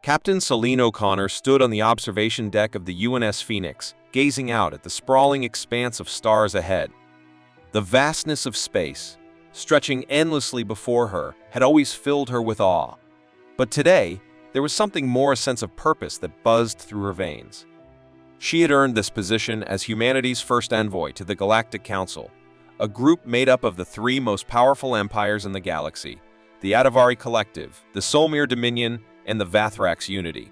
Captain Celine O'Connor stood on the observation deck of the UNS Phoenix, gazing out at the sprawling expanse of stars ahead. The vastness of space, stretching endlessly before her, had always filled her with awe. But today, there was something more, a sense of purpose that buzzed through her veins. She had earned this position as humanity's first envoy to the Galactic Council, a group made up of the three most powerful empires in the galaxy, the Adavari Collective, the Solmir Dominion, and the Vathrax Unity.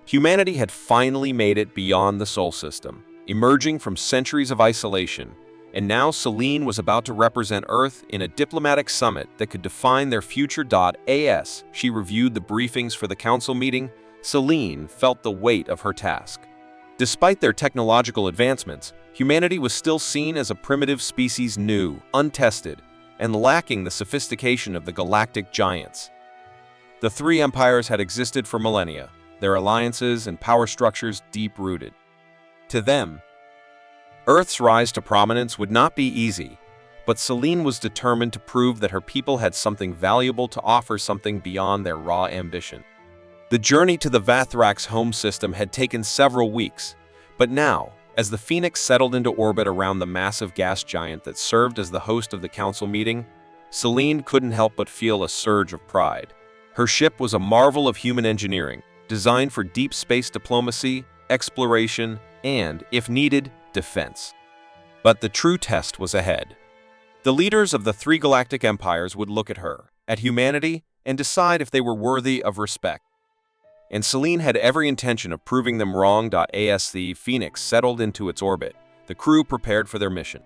Humanity had finally made it beyond the Sol system, emerging from centuries of isolation, and now Celine was about to represent Earth in a diplomatic summit that could define their future. As she reviewed the briefings for the council meeting, Celine felt the weight of her task. Despite their technological advancements, humanity was still seen as a primitive species, new, untested, and lacking the sophistication of the galactic giants. The three empires had existed for millennia, their alliances and power structures deep-rooted. To them, Earth's rise to prominence would not be easy, but Celine was determined to prove that her people had something valuable to offer, something beyond their raw ambition. The journey to the Vathrax home system had taken several weeks, but now, as the Phoenix settled into orbit around the massive gas giant that served as the host of the council meeting, Celine couldn't help but feel a surge of pride. Her ship was a marvel of human engineering, designed for deep space diplomacy, exploration, and, if needed, defense. But the true test was ahead. The leaders of the three galactic empires would look at her, at humanity, and decide if they were worthy of respect. And Celine had every intention of proving them wrong. As the Phoenix settled into its orbit, the crew prepared for their mission.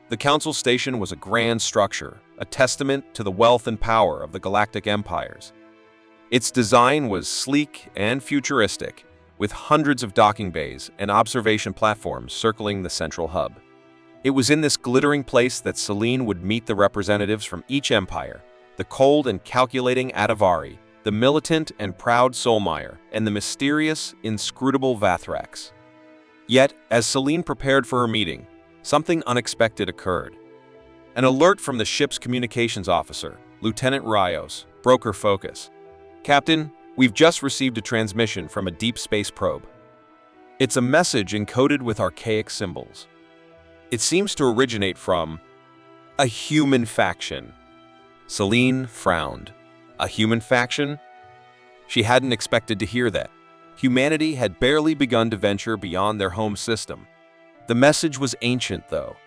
The council station was a grand structure, a testament to the wealth and power of the galactic empires. Its design was sleek and futuristic, with hundreds of docking bays and observation platforms circling the central hub. It was in this glittering place that Celine would meet the representatives from each empire, the cold and calculating Adavari, the militant and proud Solmire, and the mysterious, inscrutable Vathrax. Yet, as Celine prepared for her meeting, something unexpected occurred. An alert from the ship's communications officer, Lieutenant Rios, broke her focus. "Captain, we've just received a transmission from a deep space probe. It's a message encoded with archaic symbols. It seems to originate from a human faction." Celine frowned. A human faction? She hadn't expected to hear that. Humanity had barely begun to venture beyond their home system. The message was ancient, though.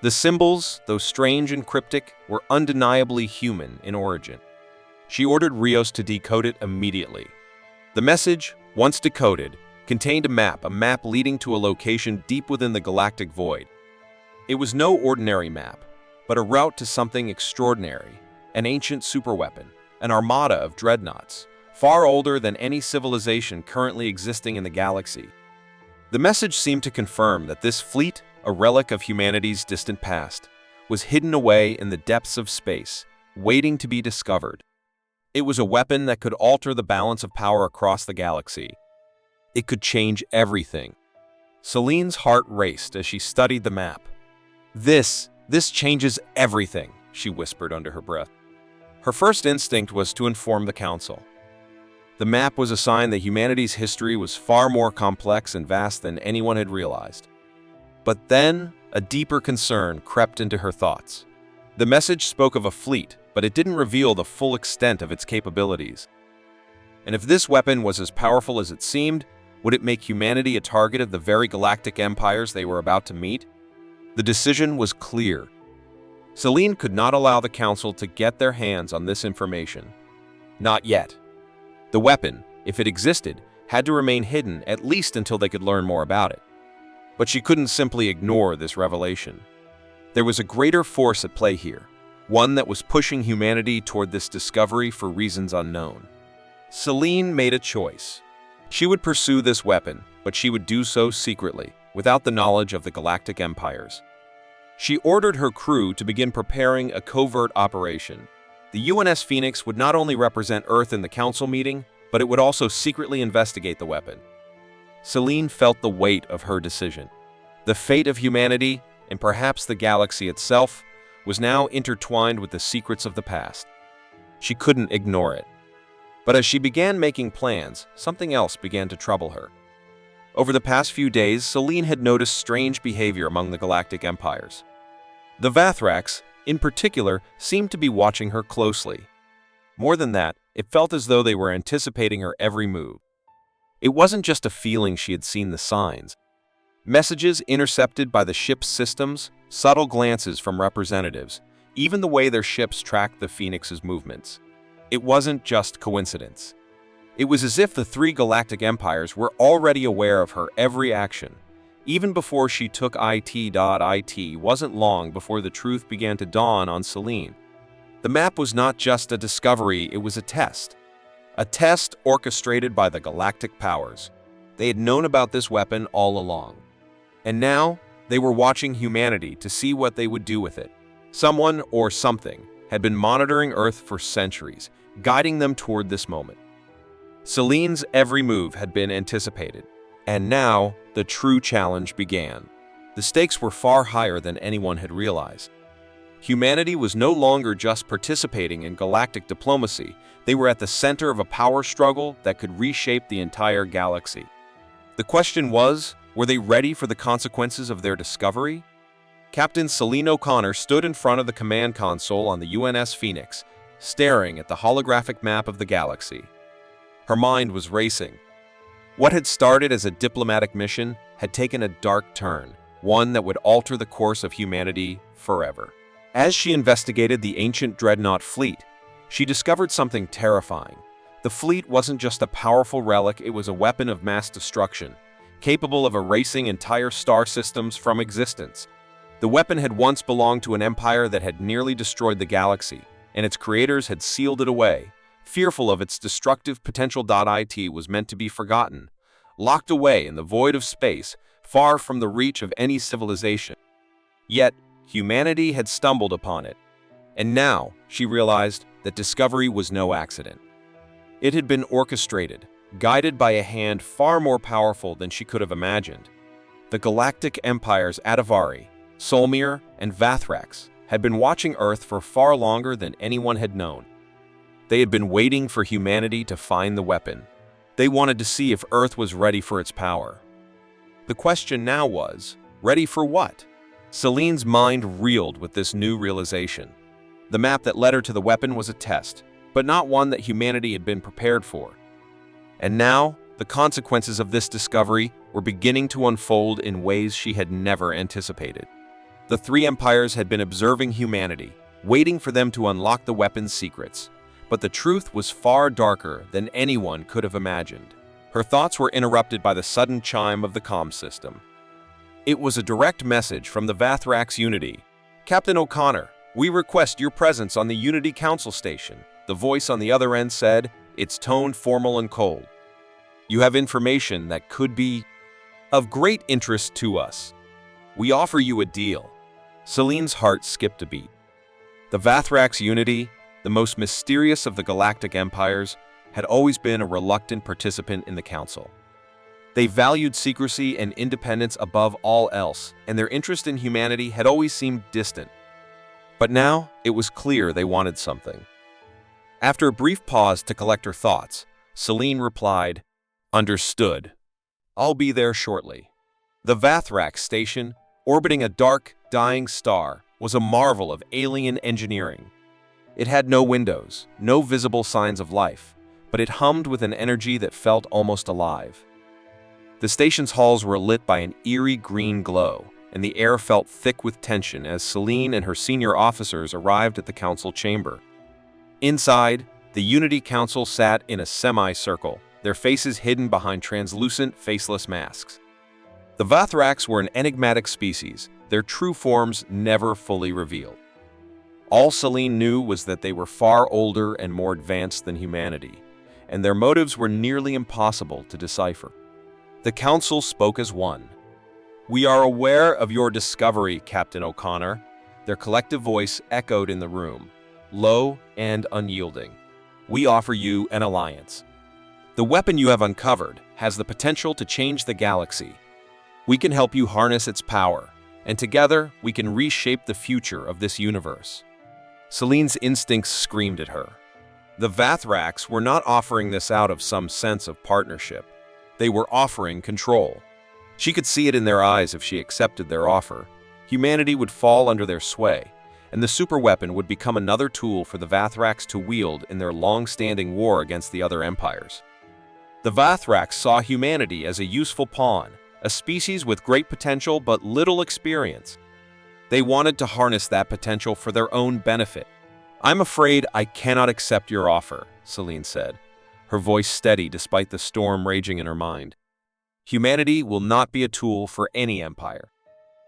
The symbols, though strange and cryptic, were undeniably human in origin. She ordered Rios to decode it immediately. The message, once decoded, contained a map leading to a location deep within the galactic void. It was no ordinary map, but a route to something extraordinary, an ancient superweapon, an armada of dreadnoughts, far older than any civilization currently existing in the galaxy. The message seemed to confirm that this fleet, a relic of humanity's distant past, was hidden away in the depths of space, waiting to be discovered. It was a weapon that could alter the balance of power across the galaxy. It could change everything. Celine's heart raced as she studied the map. This changes everything," she whispered under her breath. Her first instinct was to inform the council. The map was a sign that humanity's history was far more complex and vast than anyone had realized. But then, a deeper concern crept into her thoughts. The message spoke of a fleet, but it didn't reveal the full extent of its capabilities. And if this weapon was as powerful as it seemed, would it make humanity a target of the very galactic empires they were about to meet? The decision was clear. Celine could not allow the council to get their hands on this information. Not yet. The weapon, if it existed, had to remain hidden at least until they could learn more about it. But she couldn't simply ignore this revelation. There was a greater force at play here, one that was pushing humanity toward this discovery for reasons unknown. Celine made a choice. She would pursue this weapon, but she would do so secretly, without the knowledge of the galactic empires. She ordered her crew to begin preparing a covert operation. The UNS Phoenix would not only represent Earth in the council meeting, but it would also secretly investigate the weapon. Celine felt the weight of her decision. The fate of humanity, and perhaps the galaxy itself, was now intertwined with the secrets of the past. She couldn't ignore it. But as she began making plans, something else began to trouble her. Over the past few days, Selene had noticed strange behavior among the galactic empires. The Vathraks, in particular, seemed to be watching her closely. More than that, it felt as though they were anticipating her every move. It wasn't just a feeling, she had seen the signs. Messages intercepted by the ship's systems, subtle glances from representatives, even the way their ships tracked the Phoenix's movements. It wasn't just coincidence. It was as if the three galactic empires were already aware of her every action. Even before she took it wasn't long before the truth began to dawn on Selene. The map was not just a discovery, it was a test. A test orchestrated by the galactic powers. They had known about this weapon all along. And now, they were watching humanity to see what they would do with it. Someone or something had been monitoring Earth for centuries, guiding them toward this moment. Selene's every move had been anticipated, and now the true challenge began. The stakes were far higher than anyone had realized. Humanity was no longer just participating in galactic diplomacy, they were at the center of a power struggle that could reshape the entire galaxy. The question was, were they ready for the consequences of their discovery? Captain Selene O'Connor stood in front of the command console on the UNS Phoenix, staring at the holographic map of the galaxy. Her mind was racing. What had started as a diplomatic mission had taken a dark turn, one that would alter the course of humanity forever. As she investigated the ancient Dreadnought fleet, she discovered something terrifying. The fleet wasn't just a powerful relic, it was a weapon of mass destruction, capable of erasing entire star systems from existence. The weapon had once belonged to an empire that had nearly destroyed the galaxy, and its creators had sealed it away, fearful of its destructive potential. It was meant to be forgotten, locked away in the void of space, far from the reach of any civilization. Yet, humanity had stumbled upon it, and now she realized that discovery was no accident. It had been orchestrated, guided by a hand far more powerful than she could have imagined. The galactic empires Adavari, Solmir, and Vathraks had been watching Earth for far longer than anyone had known. They had been waiting for humanity to find the weapon. They wanted to see if Earth was ready for its power. The question now was, ready for what? Selene's mind reeled with this new realization. The map that led her to the weapon was a test, but not one that humanity had been prepared for. And now, the consequences of this discovery were beginning to unfold in ways she had never anticipated. The three empires had been observing humanity, waiting for them to unlock the weapon's secrets. But the truth was far darker than anyone could have imagined. Her thoughts were interrupted by the sudden chime of the comm system. It was a direct message from the Vathraks Unity. "Captain O'Connor, we request your presence on the Unity Council Station." The voice on the other end said, its tone formal and cold. "You have information that could be of great interest to us. We offer you a deal." Selene's heart skipped a beat. The Vathraks Unity, the most mysterious of the galactic empires, had always been a reluctant participant in the council. They valued secrecy and independence above all else, and their interest in humanity had always seemed distant. But now, it was clear they wanted something. After a brief pause to collect her thoughts, Selene replied, "Understood. I'll be there shortly." The Vathraks station, orbiting a dark, dying star, was a marvel of alien engineering. It had no windows, no visible signs of life, but it hummed with an energy that felt almost alive. The station's halls were lit by an eerie green glow, and the air felt thick with tension as Selene and her senior officers arrived at the council chamber. Inside, the Unity Council sat in a semicircle, their faces hidden behind translucent, faceless masks. The Vathraks were an enigmatic species, their true forms never fully revealed. All Selene knew was that they were far older and more advanced than humanity, and their motives were nearly impossible to decipher. The council spoke as one. "We are aware of your discovery, Captain O'Connor." Their collective voice echoed in the room, low and unyielding. "We offer you an alliance. The weapon you have uncovered has the potential to change the galaxy. We can help you harness its power, and together we can reshape the future of this universe." Selene's instincts screamed at her. The Vathraks were not offering this out of some sense of partnership. They were offering control. She could see it in their eyes. If she accepted their offer, humanity would fall under their sway, and the superweapon would become another tool for the Vathraks to wield in their long-standing war against the other empires. The Vathraks saw humanity as a useful pawn, a species with great potential but little experience. They wanted to harness that potential for their own benefit. "I'm afraid I cannot accept your offer," Selene said, her voice steady despite the storm raging in her mind. "Humanity will not be a tool for any empire."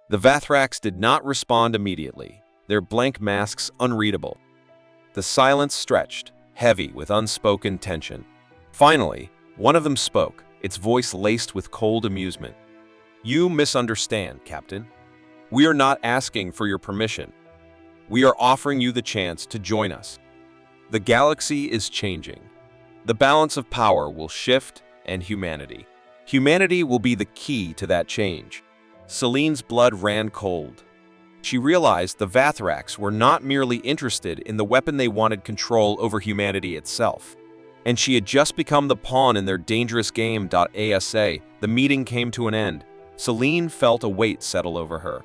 The Vathraks did not respond immediately, their blank masks unreadable. The silence stretched, heavy with unspoken tension. Finally, one of them spoke, its voice laced with cold amusement. "You misunderstand, Captain. We are not asking for your permission. We are offering you the chance to join us. The galaxy is changing. The balance of power will shift, and humanity will be the key to that change." Selene's blood ran cold. She realized the Vathraks were not merely interested in the weapon, they wanted control over humanity itself. And she had just become the pawn in their dangerous game. The meeting came to an end. Selene felt a weight settle over her.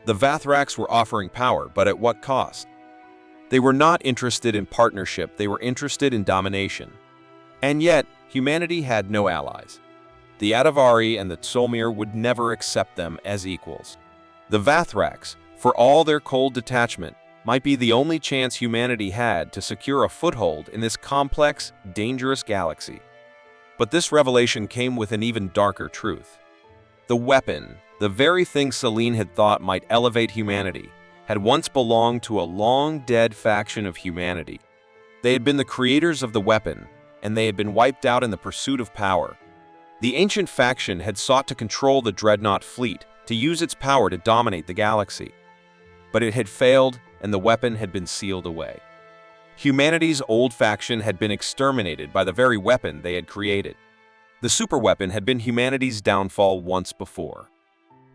The Vathraks were offering power, but at what cost? They were not interested in partnership, they were interested in domination. And yet, humanity had no allies. The Adavari and the Tsolmir would never accept them as equals. The Vathraks, for all their cold detachment, might be the only chance humanity had to secure a foothold in this complex, dangerous galaxy. But this revelation came with an even darker truth. The weapon, the very thing Selene had thought might elevate humanity, had once belonged to a long-dead faction of humanity. They had been the creators of the weapon, and they had been wiped out in the pursuit of power. The ancient faction had sought to control the Dreadnought fleet, to use its power to dominate the galaxy. But it had failed, and the weapon had been sealed away. Humanity's old faction had been exterminated by the very weapon they had created. The superweapon had been humanity's downfall once before.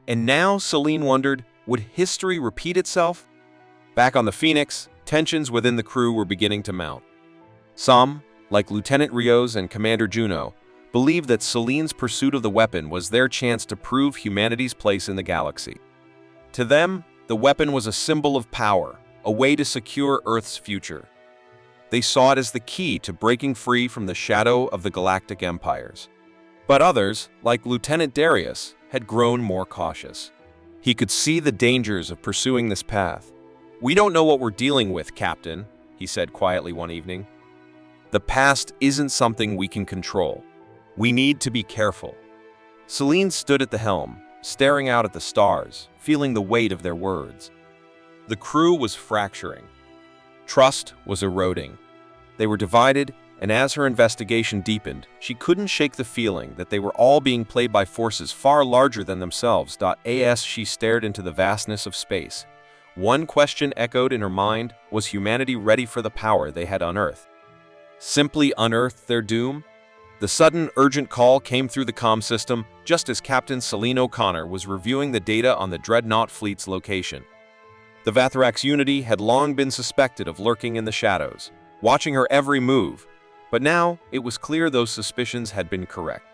And now, Selene wondered, would history repeat itself? Back on the Phoenix, tensions within the crew were beginning to mount. Some, like Lieutenant Rios and Commander Juno, believed that Selene's pursuit of the weapon was their chance to prove humanity's place in the galaxy. To them, the weapon was a symbol of power, a way to secure Earth's future. They saw it as the key to breaking free from the shadow of the galactic empires. But others, like Lieutenant Darius, had grown more cautious. He could see the dangers of pursuing this path. "We don't know what we're dealing with, Captain," he said quietly one evening. "The past isn't something we can control. We need to be careful." Selene stood at the helm, staring out at the stars, feeling the weight of their words. The crew was fracturing. Trust was eroding. They were divided, and as her investigation deepened, she couldn't shake the feeling that they were all being played by forces far larger than themselves. As she stared into the vastness of space, one question echoed in her mind: was humanity ready for the power they had unearthed? Simply unearthed their doom? The sudden, urgent call came through the comm system just as Captain Selene O'Connor was reviewing the data on the Dreadnought fleet's location. The Vathraks' unity had long been suspected of lurking in the shadows, watching her every move, but now it was clear those suspicions had been correct.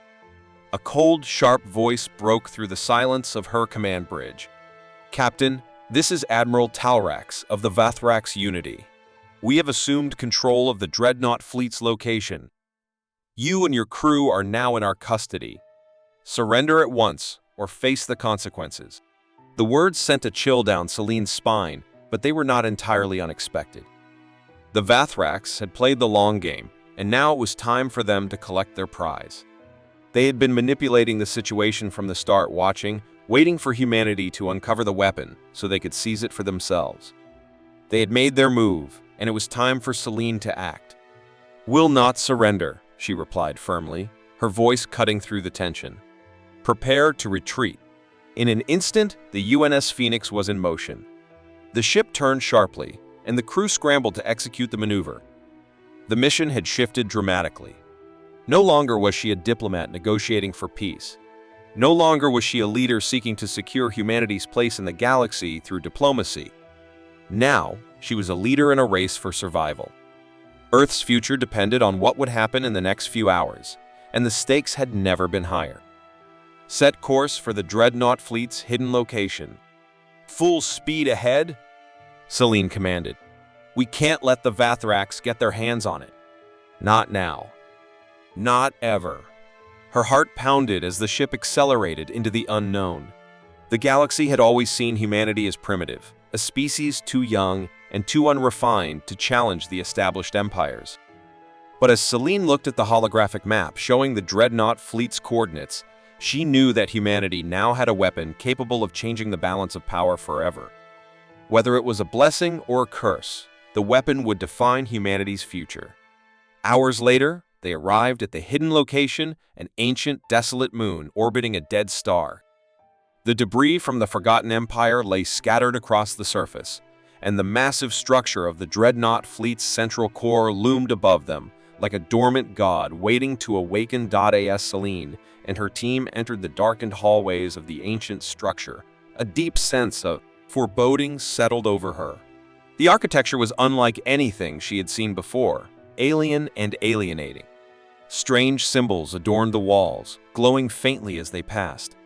A cold, sharp voice broke through the silence of her command bridge. "Captain, this is Admiral Talrax of the Vathraks' Unity. We have assumed control of the Dreadnought fleet's location. You and your crew are now in our custody. Surrender at once, or face the consequences." The words sent a chill down Selene's spine, but they were not entirely unexpected. The Vathraks had played the long game, and now it was time for them to collect their prize. They had been manipulating the situation from the start, waiting for humanity to uncover the weapon so they could seize it for themselves. They had made their move, and it was time for Selene to act. "Will not surrender," she replied firmly, her voice cutting through the tension. "Prepare to retreat." In an instant, the UNS Phoenix was in motion. The ship turned sharply, and the crew scrambled to execute the maneuver. The mission had shifted dramatically. No longer was she a diplomat negotiating for peace. No longer was she a leader seeking to secure humanity's place in the galaxy through diplomacy. Now, she was a leader in a race for survival. Earth's future depended on what would happen in the next few hours, and the stakes had never been higher. Set course for the Dreadnought fleet's hidden location. Full speed ahead, Selene commanded. We can't let the Vathrax get their hands on it. Not now. Not ever. Her heart pounded as the ship accelerated into the unknown. The galaxy had always seen humanity as primitive, a species too young and too unrefined to challenge the established empires. But as Selene looked at the holographic map showing the Dreadnought fleet's coordinates, she knew that humanity now had a weapon capable of changing the balance of power forever. Whether it was a blessing or a curse, the weapon would define humanity's future. Hours later, they arrived at the hidden location, an ancient, desolate moon orbiting a dead star. The debris from the Forgotten Empire lay scattered across the surface, and the massive structure of the Dreadnought fleet's central core loomed above them, like a dormant god waiting to awaken. As Selene and her team entered the darkened hallways of the ancient structure, a deep sense of foreboding settled over her. The architecture was unlike anything she had seen before, alien and alienating. Strange symbols adorned the walls, glowing faintly as they passed.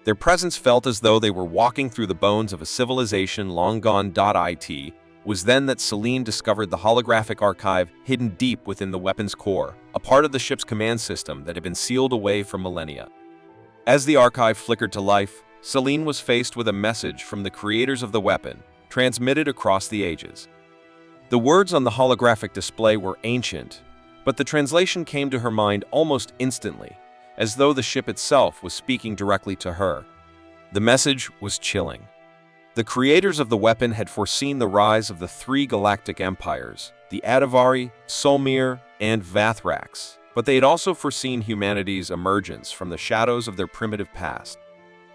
Their presence felt as though they were walking through the bones of a civilization long gone. It was then that Selene discovered the holographic archive hidden deep within the weapon's core, a part of the ship's command system that had been sealed away for millennia. As the archive flickered to life, Selene was faced with a message from the creators of the weapon, transmitted across the ages. The words on the holographic display were ancient, but the translation came to her mind almost instantly, as though the ship itself was speaking directly to her. The message was chilling. The creators of the weapon had foreseen the rise of the three galactic empires, the Adavari, Solmir, and Vathrax, but they had also foreseen humanity's emergence from the shadows of their primitive past.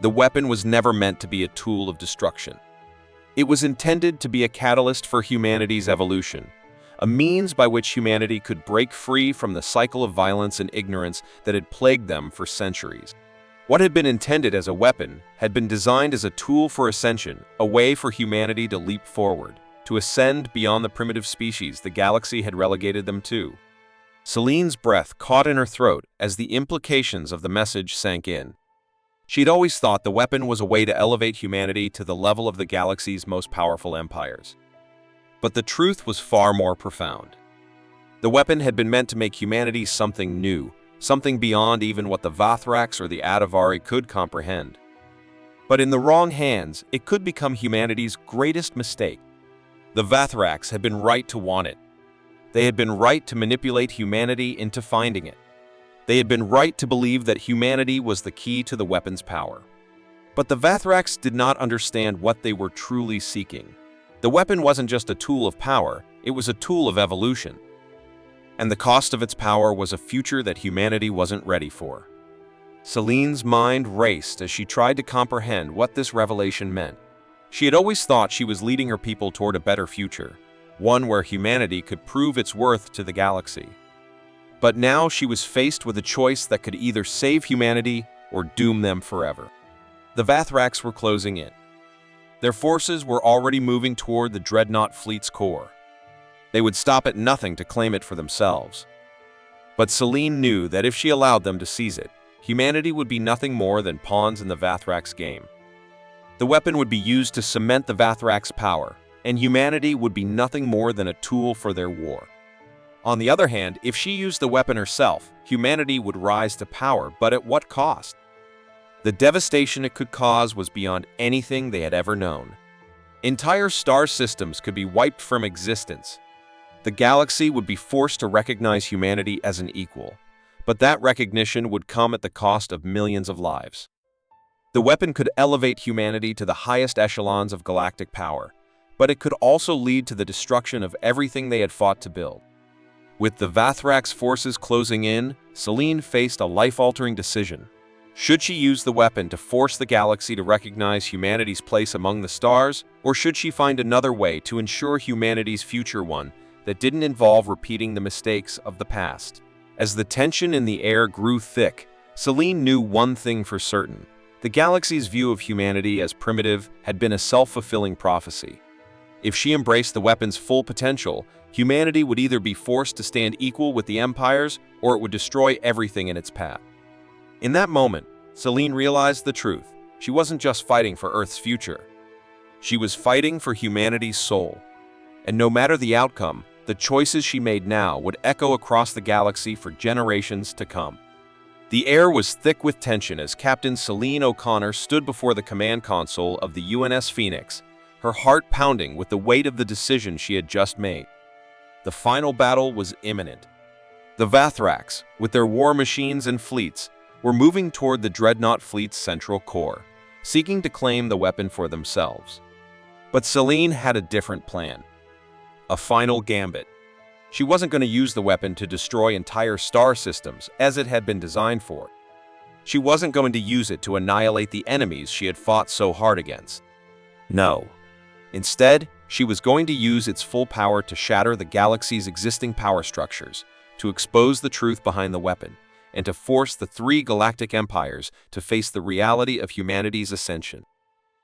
The weapon was never meant to be a tool of destruction. It was intended to be a catalyst for humanity's evolution, a means by which humanity could break free from the cycle of violence and ignorance that had plagued them for centuries. What had been intended as a weapon had been designed as a tool for ascension, a way for humanity to leap forward, to ascend beyond the primitive species the galaxy had relegated them to. Selene's breath caught in her throat as the implications of the message sank in. She'd always thought the weapon was a way to elevate humanity to the level of the galaxy's most powerful empires. But the truth was far more profound. The weapon had been meant to make humanity something new, something beyond even what the Vathrax or the Adavari could comprehend. But in the wrong hands, it could become humanity's greatest mistake. The Vathrax had been right to want it. They had been right to manipulate humanity into finding it. They had been right to believe that humanity was the key to the weapon's power. But the Vathrax did not understand what they were truly seeking. The weapon wasn't just a tool of power, it was a tool of evolution. And the cost of its power was a future that humanity wasn't ready for. Selene's mind raced as she tried to comprehend what this revelation meant. She had always thought she was leading her people toward a better future, one where humanity could prove its worth to the galaxy. But now she was faced with a choice that could either save humanity or doom them forever. The Vathrax were closing in. Their forces were already moving toward the Dreadnought fleet's core. They would stop at nothing to claim it for themselves. But Selene knew that if she allowed them to seize it, humanity would be nothing more than pawns in the Vathrax game. The weapon would be used to cement the Vathrax power, and humanity would be nothing more than a tool for their war. On the other hand, if she used the weapon herself, humanity would rise to power, but at what cost? The devastation it could cause was beyond anything they had ever known. Entire star systems could be wiped from existence. The galaxy would be forced to recognize humanity as an equal, but that recognition would come at the cost of millions of lives. The weapon could elevate humanity to the highest echelons of galactic power, but it could also lead to the destruction of everything they had fought to build. With the Vathrax forces closing in, Selene faced a life-altering decision. Should she use the weapon to force the galaxy to recognize humanity's place among the stars, or should she find another way to ensure humanity's future one that didn't involve repeating the mistakes of the past? As the tension in the air grew thick, Selene knew one thing for certain. The galaxy's view of humanity as primitive had been a self-fulfilling prophecy. If she embraced the weapon's full potential, humanity would either be forced to stand equal with the empires, or it would destroy everything in its path. In that moment, Celine realized the truth. She wasn't just fighting for Earth's future. She was fighting for humanity's soul. And no matter the outcome, the choices she made now would echo across the galaxy for generations to come. The air was thick with tension as Captain Celine O'Connor stood before the command console of the UNS Phoenix, her heart pounding with the weight of the decision she had just made. The final battle was imminent. The Vathraks, with their war machines and fleets, were moving toward the Dreadnought fleet's central core, seeking to claim the weapon for themselves. But Celine had a different plan. A final gambit. She wasn't going to use the weapon to destroy entire star systems as it had been designed for. She wasn't going to use it to annihilate the enemies she had fought so hard against. No. Instead, she was going to use its full power to shatter the galaxy's existing power structures, to expose the truth behind the weapon, and to force the three galactic empires to face the reality of humanity's ascension.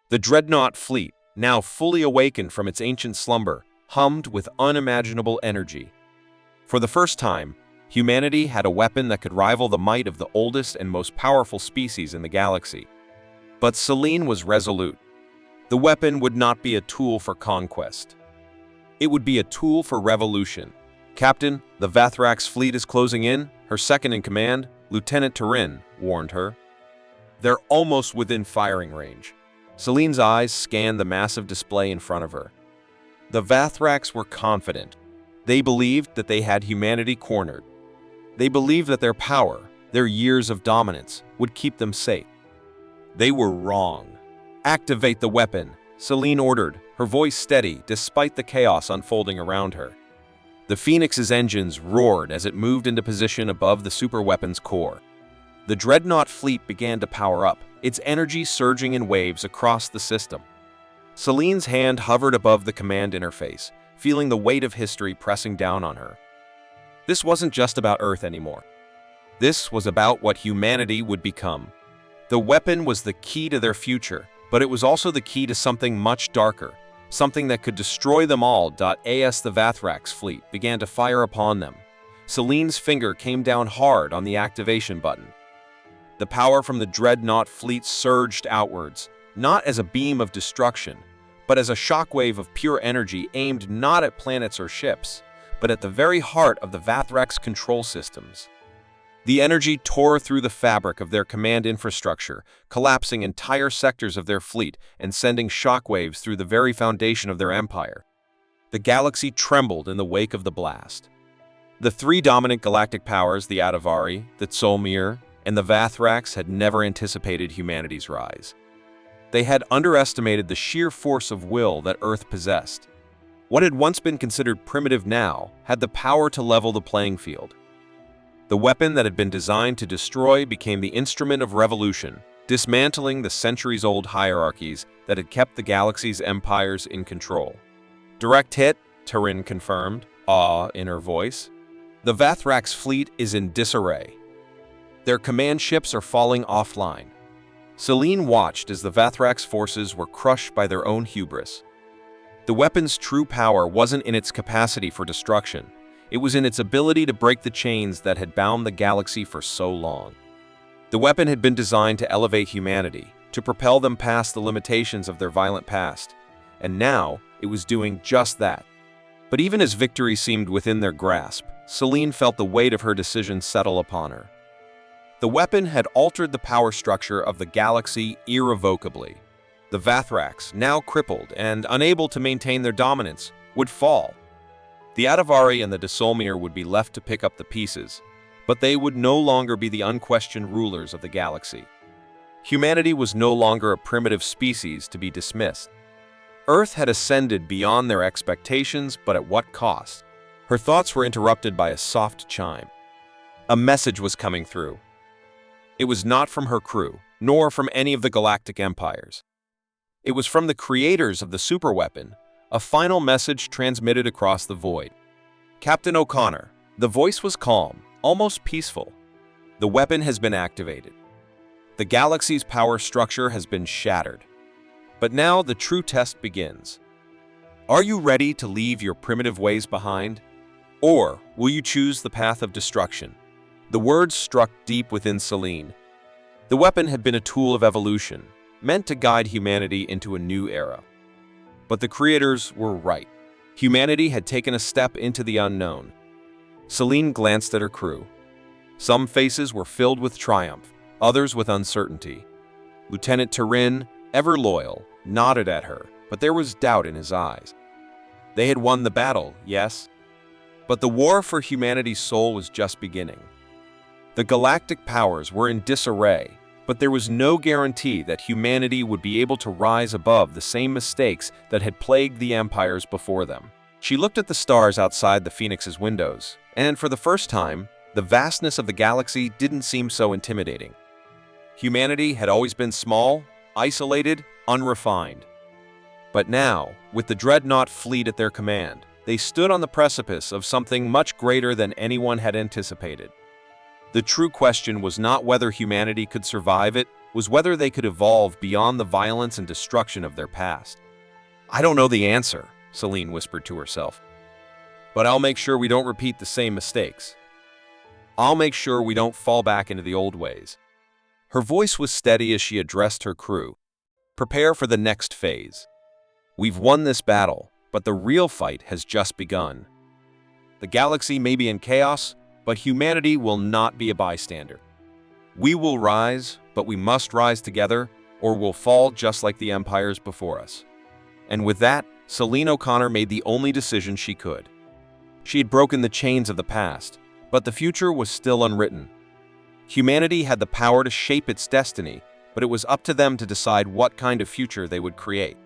The Dreadnought fleet, now fully awakened from its ancient slumber, hummed with unimaginable energy. For the first time, humanity had a weapon that could rival the might of the oldest and most powerful species in the galaxy. But Celine was resolute. The weapon would not be a tool for conquest. It would be a tool for revolution. "Captain, the Vathrak's fleet is closing in," her second-in-command, Lieutenant Turin, warned her. "They're almost within firing range." Celine's eyes scanned the massive display in front of her. The Vathraks were confident. They believed that they had humanity cornered. They believed that their power, their years of dominance, would keep them safe. They were wrong. "Activate the weapon," Celine ordered, her voice steady despite the chaos unfolding around her. The Phoenix's engines roared as it moved into position above the superweapon's core. The Dreadnought fleet began to power up, its energy surging in waves across the system. Celine's hand hovered above the command interface, feeling the weight of history pressing down on her. This wasn't just about Earth anymore. This was about what humanity would become. The weapon was the key to their future, but it was also the key to something much darker, something that could destroy them all. As the Vathrak's fleet began to fire upon them, Celine's finger came down hard on the activation button. The power from the Dreadnought fleet surged outwards, not as a beam of destruction, but as a shockwave of pure energy aimed not at planets or ships, but at the very heart of the Vathrak's control systems. The energy tore through the fabric of their command infrastructure, collapsing entire sectors of their fleet and sending shockwaves through the very foundation of their empire. The galaxy trembled in the wake of the blast. The three dominant galactic powers, the Atavari, the Tsolmir, and the Vathraks, had never anticipated humanity's rise. They had underestimated the sheer force of will that Earth possessed. What had once been considered primitive now had the power to level the playing field. The weapon that had been designed to destroy became the instrument of revolution, dismantling the centuries-old hierarchies that had kept the galaxy's empires in control. "Direct hit," Turin confirmed, awe in her voice. "The Vathrak's fleet is in disarray. Their command ships are falling offline." Celine watched as the Vathrak's forces were crushed by their own hubris. The weapon's true power wasn't in its capacity for destruction. It was in its ability to break the chains that had bound the galaxy for so long. The weapon had been designed to elevate humanity, to propel them past the limitations of their violent past, and now it was doing just that. But even as victory seemed within their grasp, Celine felt the weight of her decision settle upon her. The weapon had altered the power structure of the galaxy irrevocably. The Vathraks, now crippled and unable to maintain their dominance, would fall. The Atavari and the Tsolmir would be left to pick up the pieces, but they would no longer be the unquestioned rulers of the galaxy. Humanity was no longer a primitive species to be dismissed. Earth had ascended beyond their expectations, but at what cost? Her thoughts were interrupted by a soft chime. A message was coming through. It was not from her crew, nor from any of the galactic empires. It was from the creators of the superweapon, a final message transmitted across the void. "Captain O'Connor." The voice was calm, almost peaceful. "The weapon has been activated. The galaxy's power structure has been shattered. But now the true test begins. Are you ready to leave your primitive ways behind? Or will you choose the path of destruction? The words struck deep within Celine. The weapon had been a tool of evolution, meant to guide humanity into a new era. But the creators were right. Humanity had taken a step into the unknown. Celine glanced at her crew. Some faces were filled with triumph, others with uncertainty. Lieutenant Turin, ever loyal, nodded at her, but there was doubt in his eyes. They had won the battle, yes, but the war for humanity's soul was just beginning. The galactic powers were in disarray, but there was no guarantee that humanity would be able to rise above the same mistakes that had plagued the empires before them. She looked at the stars outside the Phoenix's windows, and for the first time, the vastness of the galaxy didn't seem so intimidating. Humanity had always been small, isolated, unrefined. But now, with the Dreadnought fleet at their command, they stood on the precipice of something much greater than anyone had anticipated. The true question was not whether humanity could survive it, was whether they could evolve beyond the violence and destruction of their past. "I don't know the answer," Celine whispered to herself. "But I'll make sure we don't repeat the same mistakes. I'll make sure we don't fall back into the old ways." Her voice was steady as she addressed her crew. "Prepare for the next phase. We've won this battle, but the real fight has just begun. The galaxy may be in chaos, but humanity will not be a bystander. We will rise, but we must rise together, or we'll fall just like the empires before us." And with that, Celine O'Connor made the only decision she could. She had broken the chains of the past, but the future was still unwritten. Humanity had the power to shape its destiny, but it was up to them to decide what kind of future they would create.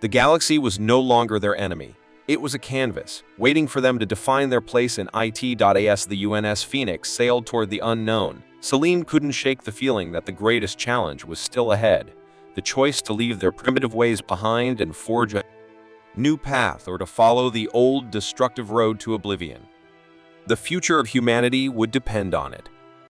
The galaxy was no longer their enemy. It was a canvas, waiting for them to define their place in it. As the UNS Phoenix sailed toward the unknown, Celine couldn't shake the feeling that the greatest challenge was still ahead, the choice to leave their primitive ways behind and forge a new path, or to follow the old, destructive road to oblivion. The future of humanity would depend on it.